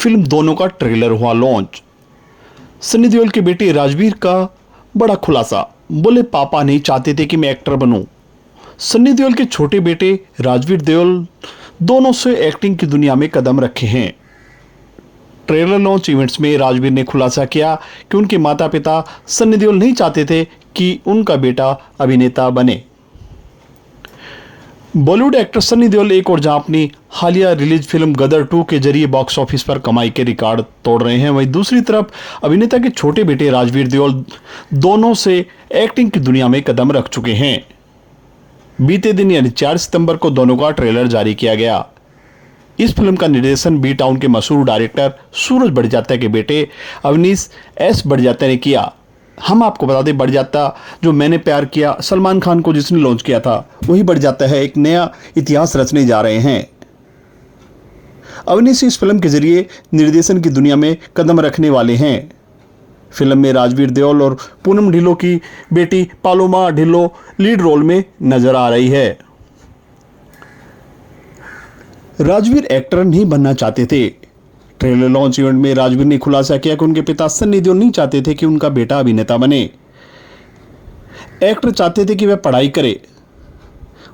Film दोनों का trailer हुआ लॉन्च। सनी देओल के बेटे राजवीर का बड़ा खुलासा, बोले पापा नहीं चाहते थे कि मैं एक्टर बनूं। सनी देओल के छोटे बेटे राजवीर देओल दोनों से एक्टिंग की दुनिया में कदम रखे हैं। ट्रेलर लॉन्च इवेंट्स में राजवीर ने खुलासा किया कि उनके माता पिता सनी देओल नहीं चाहते थे कि उनका बेटा अभिनेता बने। बॉलीवुड एक्टर सनी देओल एक और जहां अपनी हालिया रिलीज फिल्म गदर 2 के जरिए बॉक्स ऑफिस पर कमाई के रिकॉर्ड तोड़ रहे हैं, वहीं दूसरी तरफ अभिनेता के छोटे बेटे राजवीर देओल दोनों से एक्टिंग की दुनिया में कदम रख चुके हैं। बीते दिन यानी 4 सितंबर को दोनों का ट्रेलर जारी किया गया। इस फिल्म का निर्देशन बी टाउन के मशहूर डायरेक्टर सूरज बड़जात्या के बेटे अवनीश एस बड़जात्या ने किया। हम आपको बता दें, बड़जात्या जो मैंने प्यार किया सलमान खान को जिसने लॉन्च किया था, वही बड़जात्या है, एक नया इतिहास रचने जा रहे हैं। अवनीश इस फिल्म के जरिए निर्देशन की दुनिया में कदम रखने वाले हैं। फिल्म में राजवीर देओल और पूनम ढिल्लों की बेटी पालोमा ढिल्लों लीड रोल में नजर आ रही है। राजवीर एक्टर नहीं बनना चाहते थे। ट्रेलर लॉन्च इवेंट में राजवीर ने खुलासा किया कि उनके पिता सनी देओल नहीं चाहते थे कि उनका बेटा अभिनेता बने। एक्टर चाहते थे कि वह पढ़ाई करे।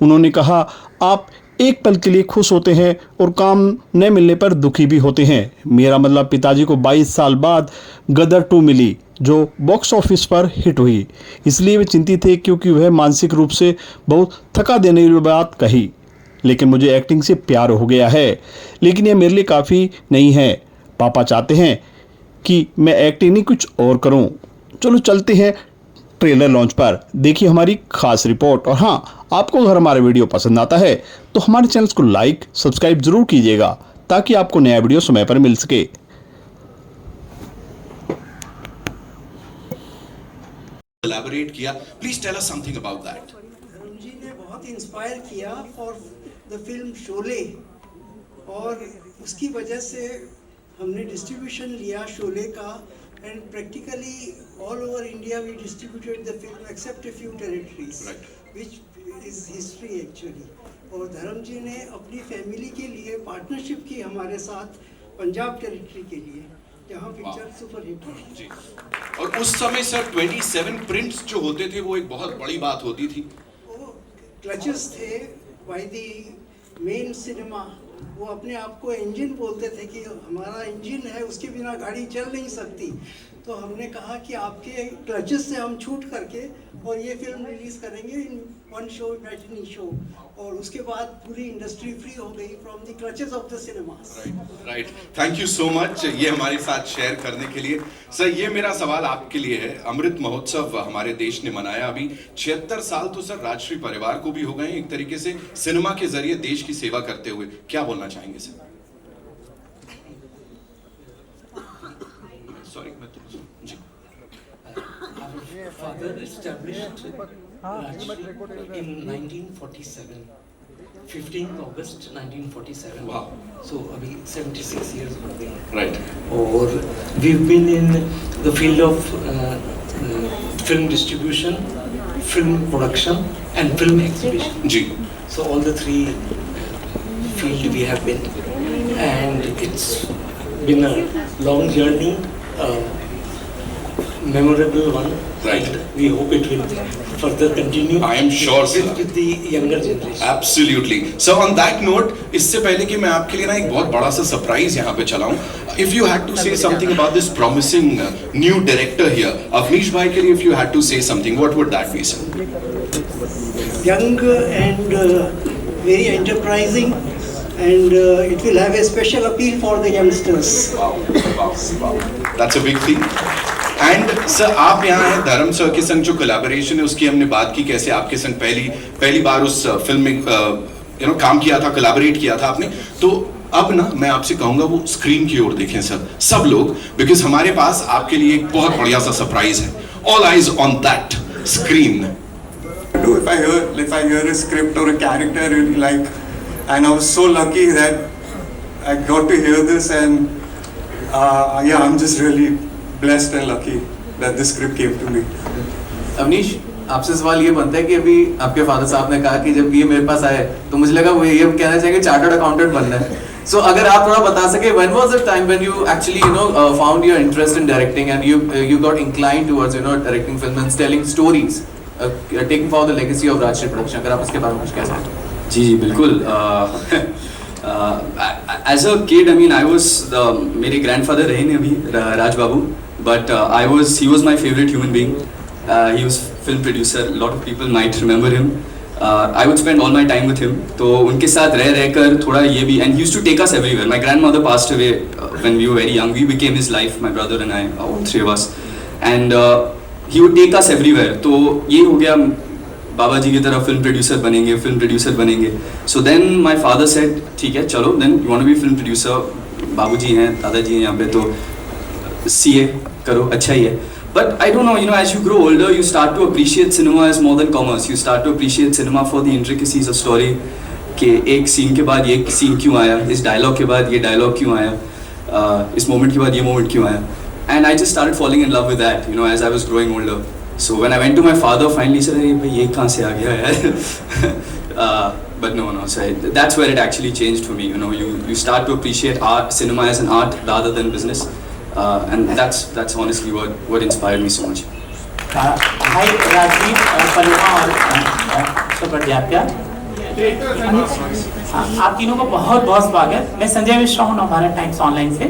उन्होंने कहा, आप एक पल के लिए खुश होते हैं और काम न मिलने पर दुखी भी होते हैं। मेरा मतलब पिताजी को 22 साल बाद गदर 2 मिली जो बॉक्स ऑफिस पर हिट हुई, इसलिए वे चिंतित थे क्योंकि वह मानसिक रूप से बहुत थका देने वाली बात कही। लेकिन मुझे एक्टिंग से प्यार हो गया है, लेकिन यह मेरे लिए काफ़ी नहीं है। पापा चाहते हैं कि मैं एक्टिंग नहीं कुछ और करूं। चलो चलते हैं ट्रेलर लॉन्च पर, देखिए हमारी खास रिपोर्ट। और हाँ, आपको अगर हमारा वीडियो पसंद आता है तो हमारे चैनल को लाइक सब्सक्राइब जरूर कीजिएगा ताकि आपको नया वीडियो समय पर मिल सके। Elaborate किया, please tell us something about that. धर्म जी ने बहुत इंस्पायर किया फॉर द फिल्म शोले, और उसकी वजह से हमने डिस्ट्रीब्यूशन लिया शोले का, and practically all over India we distributed the film except a few territories which is history actually. और धर्म जी ने अपनी फैमिली के लिए पार्टनरशिप की हमारे साथ पंजाब टेरिटरी के लिए, जहाँ पिक्चर सुपर हिट हुई। और उस समय सर 27 प्रिंट्स जो होते थे वो एक बहुत बड़ी बात होती थी। वो क्लचेस थे बाय द मेन सिनेमा, वो अपने आप को इंजन बोलते थे कि हमारा इंजन है, उसके बिना गाड़ी चल नहीं सकती। तो हमने कहा कि आपके क्लचेस से हम छूट करके और ये फिल्म रिलीज करेंगे in one show, matinee show, और उसके बाद पूरी इंडस्ट्री फ्री हो गई from the clutches of the cinemas. Right, thank you so much ये हमारे साथ शेयर करने के लिए। सर, ये मेरा सवाल आपके लिए है। अमृत महोत्सव हमारे देश ने मनाया अभी 76 साल, तो सर राजश्री परिवार को भी हो गए एक तरीके से सिनेमा के जरिए देश की सेवा करते हुए, क्या बोलना चाहेंगे सर? सॉरी, मैं तो जी। Our father established Rajshri in 1947, 15th August 1947. Wow. So अभी 76 years हो गए हैं. Right. और we've been in the field of film distribution, film production and film exhibition. Ji. So all the three field we have been, and it's been a long journey, memorable one. Right. And we hope it will further continue. I am sure, sir. With the younger generation. Absolutely. So on that note, इससे पहले कि मैं आपके लिए ना एक बहुत बड़ा सा सरप्राइज यहाँ पे चलाऊं, if you had to say something about this promising new director here, Awanish भाई के लिए if you had to say something, what would that be, sir? Young and very enterprising, and it will have a special appeal for the youngsters. Wow. That's a big thing. And sir, आप यहाँ हैं धर्म sir के संग जो collaboration है उसकी हमने बात की, कैसे आपके संग पहली बार उस फिल्म में काम किया था, कोलैबोरेट किया था आपने। तो अब ना मैं आपसे कहूंगा वो स्क्रीन की ओर देखें सर, सब लोग, बिकॉज हमारे पास आपके लिए एक बहुत बढ़िया सा सरप्राइज है। All eyes on that screen. If I hear a script or a character I really like, and I was so lucky that I got to hear this, and yeah, I'm just really blessed and lucky that this script came to me. Avneesh, आपसे सवाल ये बनता है कि अभी आपके father साहब ने कहा कि जब ये मेरे पास आए तो मुझे लगा वो ये कहना चाहेंगे चार्टर्ड अकाउंटेंट बनना है। So अगर आप थोड़ा बता सके, when was the time when you actually found your interest in directing and you got inclined towards directing films and telling stories, taking forward the legacy of Rajshri Production? अगर आप इसके बारे में कुछ कह सकें. जी बिल्कुल. As a kid, I mean, मेरे grandfather रहे ने अभी राज बाबू, but he was my favorite human being. He was film producer. A lot of people might remember him. I would spend all my time with him. तो उनके साथ रह कर थोड़ा ये भी, and he used to take us everywhere. My grandmother passed away when we were very young. We became his life, my brother and I, all three of us. And he would take us everywhere. तो ये हो गया, बाबा जी की तरह film producer बनेंगे. So then my father said, ठीक है चलो, then you want to be film producer. बाबू जी हैं, दादाजी हैं यहाँ पे, तो CA करो, अच्छा ही है. But I don't know, as you grow older, you start to appreciate cinema as more than commerce. You start to appreciate cinema for the intricacies of story. कि एक सीन के बाद ये सीन क्यों आया, इस डायलॉग के बाद ये डायलॉग क्यों आया, इस मोमेंट के बाद ये मोमेंट क्यों आया. And I just started falling in love with that, as I was growing older. So when I went to my father, finally said, "Hey, भाई ये कहाँ से आ गया यार?" But no. So that's where it actually changed for me. You start to appreciate cinema as an art rather than business. And that's honestly what inspired me so much. Hi, Rajiv, पलमा और सुप्रज्ञाप्या. आप तीनों को बहुत बहुत स्वागत. मैं संजय मिश्रा हूँ Navbharat times online से.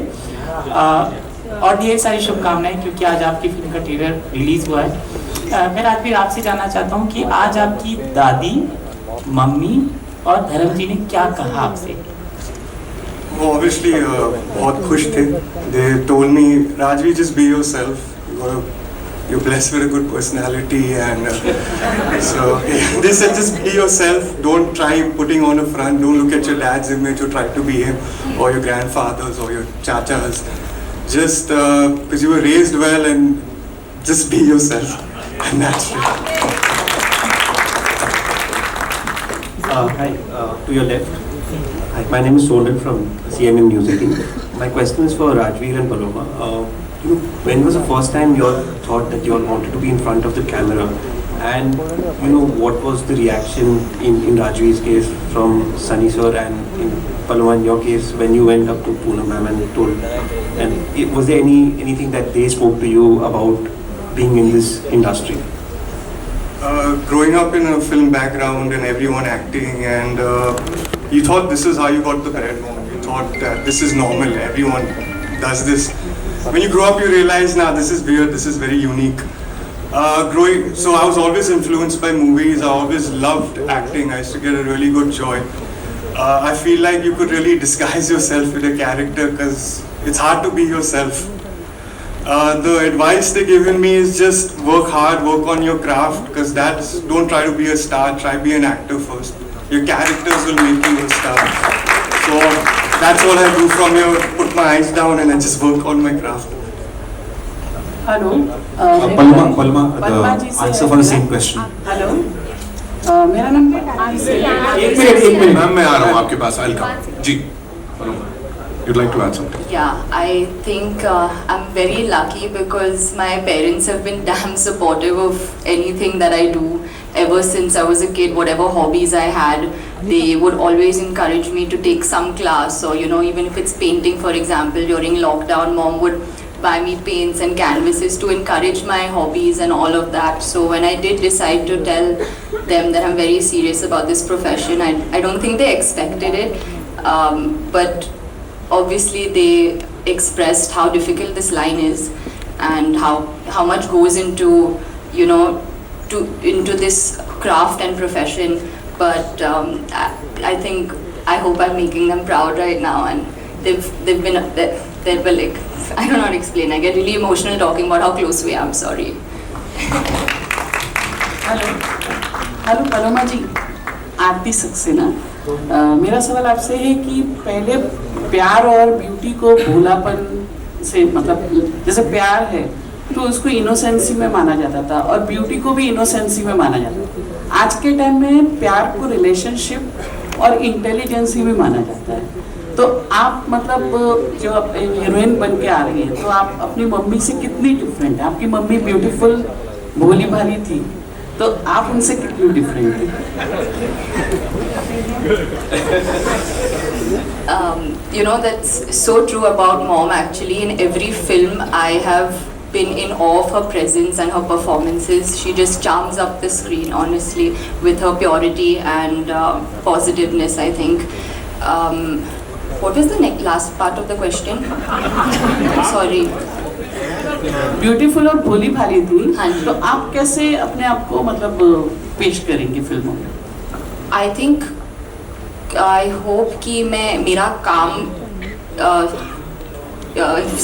और ढेर सारी शुभकामनाएं क्योंकि आज आपकी फिल्म का ट्रेलर रिलीज हुआ है. मैं राजवीर आपसे जानना चाहता हूँ कि आज आपकी दादी, मम्मी और धर्म जी ने क्या कहा आपसे? वो obviously बहुत खुश थे. They told me, Rajvi, just be yourself. You're blessed with a good personality, and so they said just be yourself. Don't try putting on a front. Don't look at your dad's image or try to be him, or your grandfather's or your chachas. Just because you were raised well, and just be yourself, and that's it. Hi, to your left. Hi, my name is Sonal from CNN News 18. My question is for Rajveer and Paloma. When was the first time you all thought that you all wanted to be in front of the camera? And what was the reaction in Rajveer's case from Sunny sir, and in Paloma in your case when you went up to Poonam ma'am and told? And was there anything that they spoke to you about being in this industry? Growing up in a film background and everyone acting, and you thought this is how you got the bread home. You thought that this is normal, everyone does this. When you grow up, you realize, this is weird, this is very unique. So I was always influenced by movies. I always loved acting. I used to get a really good joy. I feel like you could really disguise yourself with a character because it's hard to be yourself. The advice they given me is just work hard, work on your craft, because don't try to be a star, try be an actor first. Your characters will make you a star. So that's what I do from here, put my eyes down and I just work on my craft. Hello. Palma, answer for the same question. Hello. मेरा नाम एक minute ma'am, मैं आ रहा हूँ आपके पास. I'll come. जी, you'd like to add something? Yeah, I think I'm very lucky because my parents have been damn supportive of anything that I do. Ever since I was a kid, whatever hobbies I had, they would always encourage me to take some class, or even if it's painting, for example, during lockdown, mom would buy me paints and canvases to encourage my hobbies and all of that. So when I did decide to tell them that I'm very serious about this profession, I don't think they expected it, but obviously they expressed how difficult this line is and how much goes into into this craft and profession. But I hope I'm making them proud right now, and they've been like, I don't know how to explain. I get really emotional talking about how close we are. I'm sorry. Hello Paloma ji, Aarti Saxena. मेरा सवाल आपसे है कि पहले प्यार और beauty को भोलापन से, मतलब जैसे प्यार है तो उसको इनोसेंसी में माना जाता था और ब्यूटी को भी इनोसेंसी में माना जाता था. आज के टाइम में प्यार को रिलेशनशिप और इंटेलिजेंसी में माना जाता है. तो आप मतलब जो हीरोइन बन के आ रही है, तो आप अपनी मम्मी से कितनी डिफरेंट है? आपकी मम्मी ब्यूटीफुल भोली भाली थी, तो आप उनसे कितनी डिफरेंट थे? You know, that's so true about mom actually. In every film, I have been in awe of her presence and her performances. She just charms up the screen, honestly, with her purity and positiveness, I think. What was the last part of the question? Sorry. Beautiful और भोली भाली थी, हाँ जी। तो आप कैसे अपने आप को मतलब पेश करेंगे फिल्मों में? आई थिंक, आई होप कि मेरा काम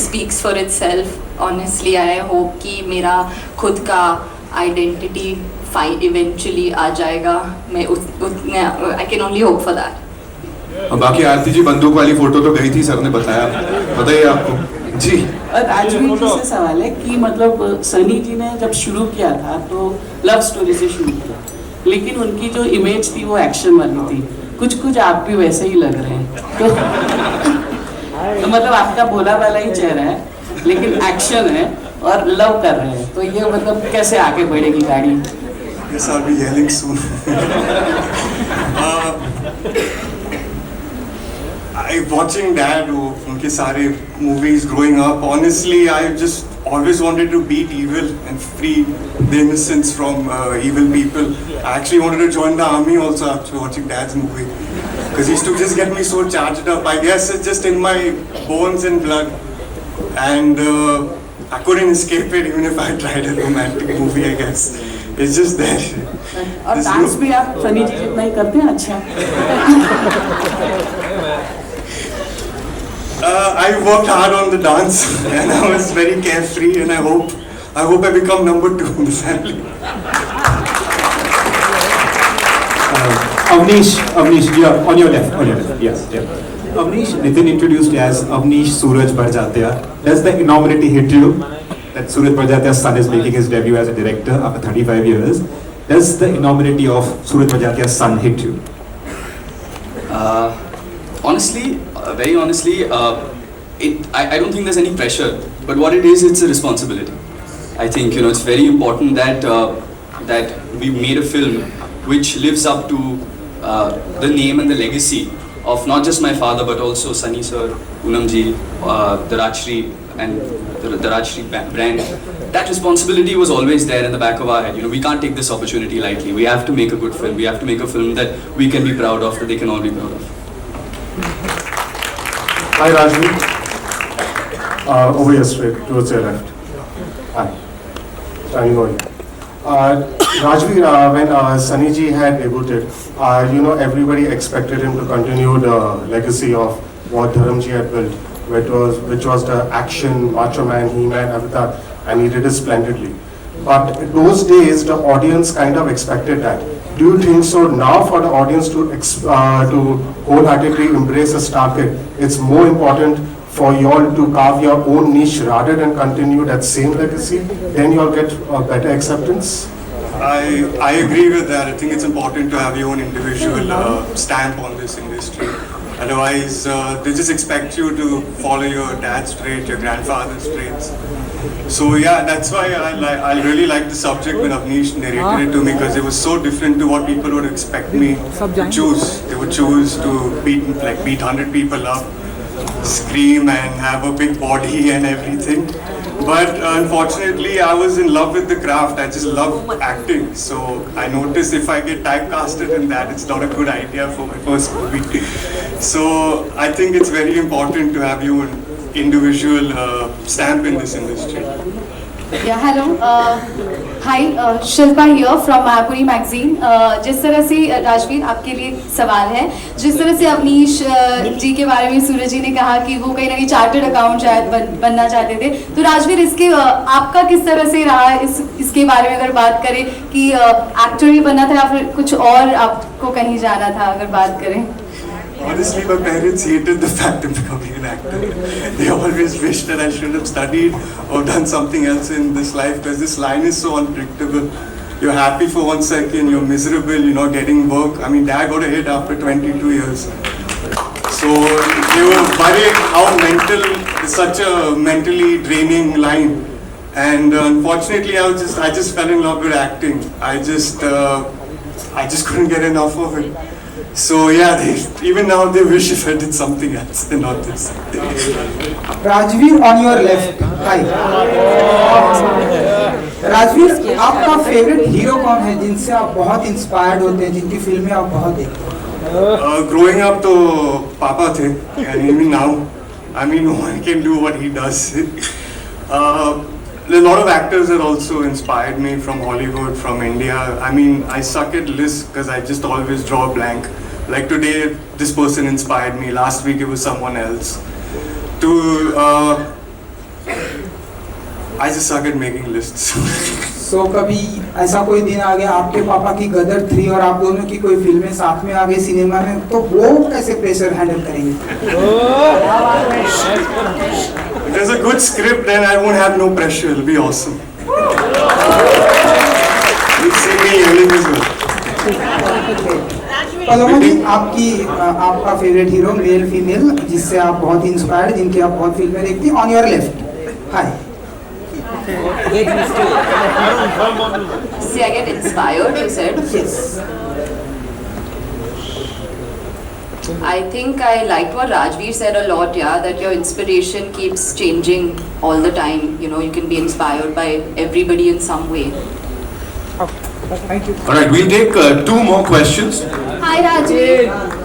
speaks for itself. Honestly I hope कि मेरा खुद का आइडेंटिटी इवेंचुअली आ जाएगा. मैं I can only hope for that. बाकी आरती जी बंदूक वाली फोटो तो गई थी, सर ने बताया. बताइए आपको जी. और राजवीर जी से सवाल है कि मतलब सनी जी ने जब शुरू किया था तो लव स्टोरी से शुरू किया, लेकिन उनकी जो इमेज थी वो एक्शन वाली थी. कुछ कुछ आप भी वैसे ही लग रहे हैं. तो मतलब आपका भोला वाला ही चेहरा है, लेकिन एक्शन है और लव कर रहे हैं. तो ये मतलब कैसे आगे बढ़ेगी गाड़ी? Yes, I'll be yelling soon. Watching Dad, उनके सारे movies growing up, honestly, I just always wanted to beat evil and free the innocence from evil people. I actually wanted to join the army also after watching Dad's movie, because he used to just get me so charged up. I guess it's just in my bones and blood, and I couldn't escape it even if I tried a romantic movie. I guess it's just there. और dance भी आप सनी जी जितना ही करते हैं. अच्छा. I worked hard on the dance and I was very carefree, and I hope I become number 2 in the family. Avnish, on your left, yes. Avnish, Nitin introduced as Avnish Suraj Barjatia. Does the enormity hit you that Suraj Barjatia's son is making his debut as a director after 35 years? Does the enormity of Suraj Barjatia's son hit you? Honestly, very honestly, I don't think there's any pressure, but what it is, it's a responsibility. I think it's very important that we made a film which lives up to the name and the legacy of not just my father but also Sunny sir, Poonam ji, the Rajshri and the Rajshri brand. That responsibility was always there in the back of our head. We can't take this opportunity lightly. We have to make a good film. We have to make a film that we can be proud of, that they can all be proud of. Hi Rajveer. Over here straight, towards your left. Hi. Shining on you. Rajveer, when Sunny ji had debuted, everybody expected him to continue the legacy of what Dharam ji had built, which was the action, macho man, He-Man, Avatar, and he did it splendidly. But those days, the audience kind of expected that. Do you think so now for the audience to wholeheartedly embrace a star kid, it's more important for you all to carve your own niche rather than continue that same legacy? Then you'll get a better acceptance? I agree with that. I think it's important to have your own individual stamp on this industry. Otherwise, they just expect you to follow your dad's traits, your grandfather's traits. So yeah, that's why I really like the subject when Avnish narrated it to me, because it was so different to what people would expect me to choose. They would choose to beat 100 people up, scream and have a big body and everything. But unfortunately, I was in love with the craft. I just love acting. So I noticed if I get typecasted in that, it's not a good idea for my first movie. So I think it's very important to have your individual stamp in this industry. Yeah, hello. Hi, Shilpa here from Mayapuri magazine. जिस तरह से राजवीर आपके लिए सवाल है, जिस तरह से अवनीश जी के बारे में सूरज जी ने कहा कि वो कहीं ना कहीं चार्टर्ड अकाउंट शायद बनना चाहते थे, तो राजवीर इसके आपका किस तरह से रहा इसके बारे में अगर बात करें कि एक्टर ही बनना था या फिर कुछ और आपको कहीं जाना था, अगर बात करें? Honestly, my parents hated the fact of becoming an actor. They always wished that I should have studied or done something else in this life, because this line is so unpredictable. You're happy for 1 second, you're miserable, you're not getting work. I mean, Dad got a hit after 22 years. So they were worried how it's such a mentally draining line. And unfortunately, I just fell in love with acting. I just couldn't get enough of it. So yeah, even now they wish if I did something else and not this. Rajveer on your left. Hi. Rajveer, आपका favourite hero कौन है जिनसे आप बहुत inspired होते हैं, जिनकी फिल्में आप बहुत देखते हैं? Growing up तो पापा थे, and even now, I mean, no one can do what he does. A lot of actors that also inspired me from Hollywood, from India. I mean, I suck at lists because I just always draw a blank. Like today, this person inspired me. Last week, it was someone else. I just suck at making lists. So कभी ऐसा कोई दिन आ गया आपके पापा की गदर 3 और आप दोनों की कोई फिल्में साथ में आ गई सिनेमा में, तो वो कैसे प्रेशर हैंडल करेंगे? If there's a good script, then I won't have no pressure. It'll be awesome. You'll see me yelling as well. Paloma ji, आपका फेवरेट हीरो मेल फीमेल जिससे आप बहुत इंस्पायर्ड, जिनकी आप बहुत फिल्में देखती हैं, on your left. Hi. See, I get inspired, you said? Yes. I think I liked what Rajveer said a lot, yeah, that your inspiration keeps changing all the time. You know, you can be inspired by everybody in some way. Thank you. All right, we'll take 2 more questions. Hi Rajveer.